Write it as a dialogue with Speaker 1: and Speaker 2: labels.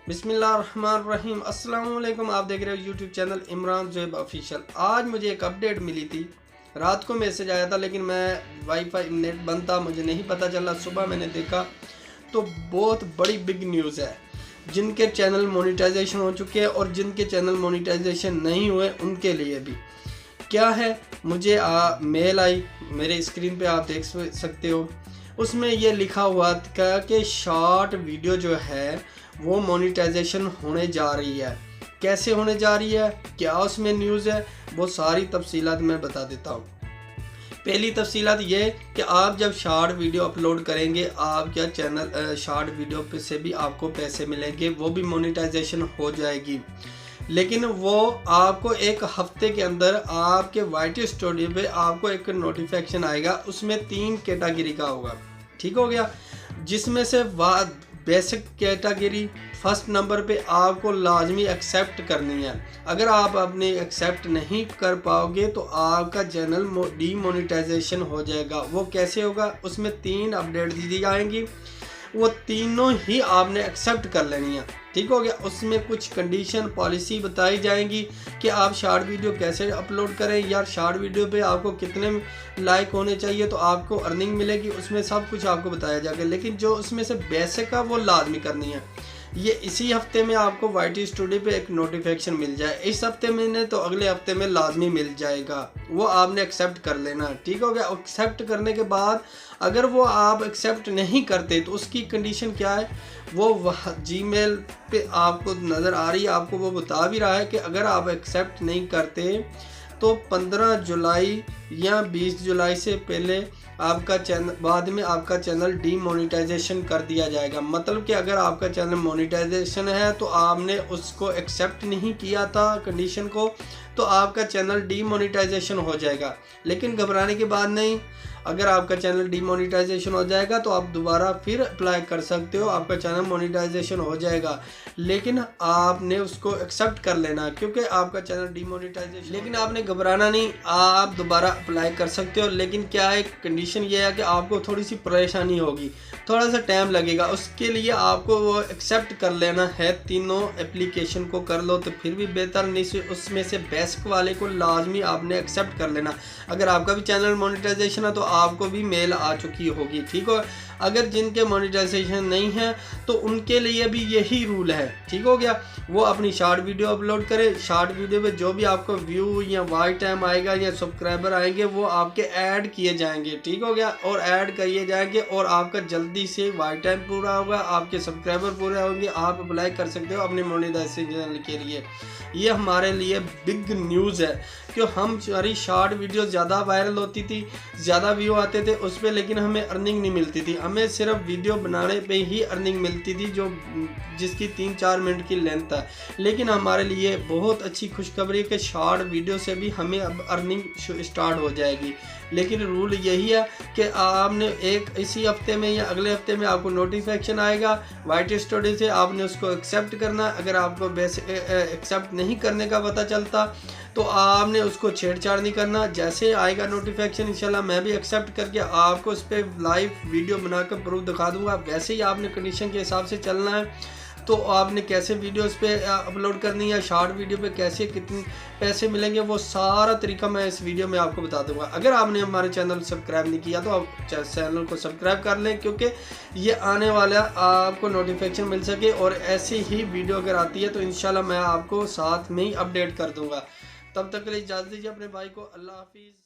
Speaker 1: बिस्मिल्लाहिर्रहमानिर्रहीम। अस्सलाम वालेकुम। आप देख रहे हो YouTube channel Imran Zuhaib official. आज मुझे एक अपडेट मिली थी। रात को मैसेज आया था लेकिन मैं वाईफाई नेट बंद था, मुझे नहीं पता चला। सुबह मैंने देखा तो बहुत बड़ी बिग न्यूज़ है। जिनके चैनल मोनेटाइजेशन हो चुके हैं और जिनके चैनल मोनेटाइजेशन नहीं हुए उनके लिए भी क्या है। मुझे मेल आई, मेरे स्क्रीन पे आप देख सकते हो। उसमें ये लिखा हुआ था कि शॉर्ट वीडियो जो है वो मोनेटाइजेशन होने जा रही है। कैसे होने जा रही है, क्या उसमें न्यूज़ है, वो सारी तफसीलात मैं बता देता हूँ। पहली तफसीलात ये कि आप जब शॉर्ट वीडियो अपलोड करेंगे, आपका चैनल शॉर्ट वीडियो पे से भी आपको पैसे मिलेंगे, वो भी मोनेटाइजेशन हो जाएगी। लेकिन वो आपको एक हफ्ते के अंदर आपके वाईटी स्टूडियो पे आपको एक नोटिफिकेशन आएगा। उसमें 3 कैटेगरी का होगा, ठीक हो गया। जिसमें से बेसिक कैटेगरी फर्स्ट नंबर पे आपको लाजमी एक्सेप्ट करनी है। अगर आप अपने एक्सेप्ट नहीं कर पाओगे तो आपका चैनल डीमोनेटाइजेशन हो जाएगा। वो कैसे होगा, उसमें 3 अपडेट दी जाएंगी, वो तीनों ही आपने एक्सेप्ट कर लेनी है, ठीक हो गया। उसमें कुछ कंडीशन पॉलिसी बताई जाएंगी कि आप शॉर्ट वीडियो कैसे अपलोड करें, या शॉर्ट वीडियो पे आपको कितने लाइक होने चाहिए तो आपको अर्निंग मिलेगी। उसमें सब कुछ आपको बताया जाएगा। लेकिन जो उसमें से बेसिक है वो लाजमी करनी है। ये इसी हफ्ते में आपको वाईटी स्टूडियो पे एक नोटिफिकेशन मिल जाए। इस हफ्ते में नहीं तो अगले हफ्ते में लाजमी मिल जाएगा। वो आपने एक्सेप्ट कर लेना, ठीक हो गया। एक्सेप्ट करने के बाद अगर वो आप एक्सेप्ट नहीं करते तो उसकी कंडीशन क्या है, वो जीमेल पे आपको नज़र आ रही है। आपको वो बता भी रहा है कि अगर आप एक्सेप्ट नहीं करते तो 15 जुलाई या 20 जुलाई से पहले आपका चैनल, बाद में आपका चैनल डीमोनेटाइजेशन कर दिया जाएगा। मतलब कि अगर आपका चैनल मोनेटाइजेशन है तो आपने उसको एक्सेप्ट नहीं किया था कंडीशन को, तो आपका चैनल डीमोनेटाइजेशन हो जाएगा। लेकिन घबराने की बात नहीं, अगर आपका चैनल डीमोनेटाइजेशन हो जाएगा तो आप दोबारा फिर अप्लाई कर सकते हो, आपका चैनल मोनेटाइजेशन हो जाएगा। लेकिन आपने उसको एक्सेप्ट कर लेना क्योंकि आपका चैनल डीमोनेटाइजेशन। लेकिन आपने घबराना नहीं, आप दोबारा अप्लाई कर सकते हो। लेकिन क्या है, कंडीशन ये है कि आपको थोड़ी सी परेशानी होगी, थोड़ा सा टाइम लगेगा। उसके लिए आपको वो एक्सेप्ट कर लेना है। तीनों एप्लीकेशन को कर लो तो फिर भी बेहतर, नहीं से उसमें से बेसिक वाले को लाजमी आपने एक्सेप्ट कर लेना। अगर आपका भी चैनल मोनेटाइजेशन है तो आपको भी मेल आ चुकी होगी, ठीक हो। अगर जिनके मोनेटाइजेशन नहीं है तो उनके लिए भी यही रूल है, ठीक हो गया। वो अपनी शॉर्ट वीडियो अपलोड करे, शॉर्ट वीडियो पे जो भी आपको व्यू या वॉच टाइम आएगा या सब्सक्राइबर आएंगे वो आपके ऐड किए जाएंगे, ठीक हो गया। और ऐड किए जाएंगे और आपका जल्दी से वॉच टाइम पूरा होगा, आपके सब्सक्राइबर पूरे होंगे, आप अप्लाई कर सकते हो अपने मोनेटाइजेशन के लिए। ये हमारे लिए बिग न्यूज़ है कि हमारी शॉर्ट वीडियो ज़्यादा वायरल होती थी, ज़्यादा व्यू आते थे उस पर, लेकिन हमें अर्निंग नहीं मिलती थी। हमें सिर्फ वीडियो बनाने पे ही अर्निंग मिलती थी जो जिसकी 3-4 मिनट की लेंथ है। लेकिन हमारे लिए बहुत अच्छी खुशखबरी है कि शॉर्ट वीडियो से भी हमें अब अर्निंग स्टार्ट हो जाएगी। लेकिन रूल यही है कि आपने इसी हफ्ते में या अगले हफ्ते में आपको नोटिफिकेशन आएगा वाईटी स्टूडियो से, आपने उसको एक्सेप्ट करना। अगर आपको एक्सेप्ट नहीं करने का पता चलता तो आपने उसको छेड़छाड़ नहीं करना। जैसे आएगा नोटिफिकेशन इंशाल्लाह मैं भी एक्सेप्ट करके आपको उस पर लाइव वीडियो बनाकर प्रूफ दिखा दूंगा। वैसे ही आपने कंडीशन के हिसाब से चलना है। तो आपने कैसे वीडियोस पे अपलोड करनी है, शॉर्ट वीडियो पे कैसे कितने पैसे मिलेंगे, वो सारा तरीका मैं इस वीडियो में आपको बता दूंगा। अगर आपने हमारे चैनल सब्सक्राइब नहीं किया तो आप चैनल को सब्सक्राइब कर लें, क्योंकि ये आने वाला आपको नोटिफिकेशन मिल सके। और ऐसी ही वीडियो अगर आती है तो इंशाल्लाह मैं आपको साथ में ही अपडेट कर दूँगा। तब तक के लिए इजाज़त दीजिए अपने भाई को। अल्लाह हाफिज़।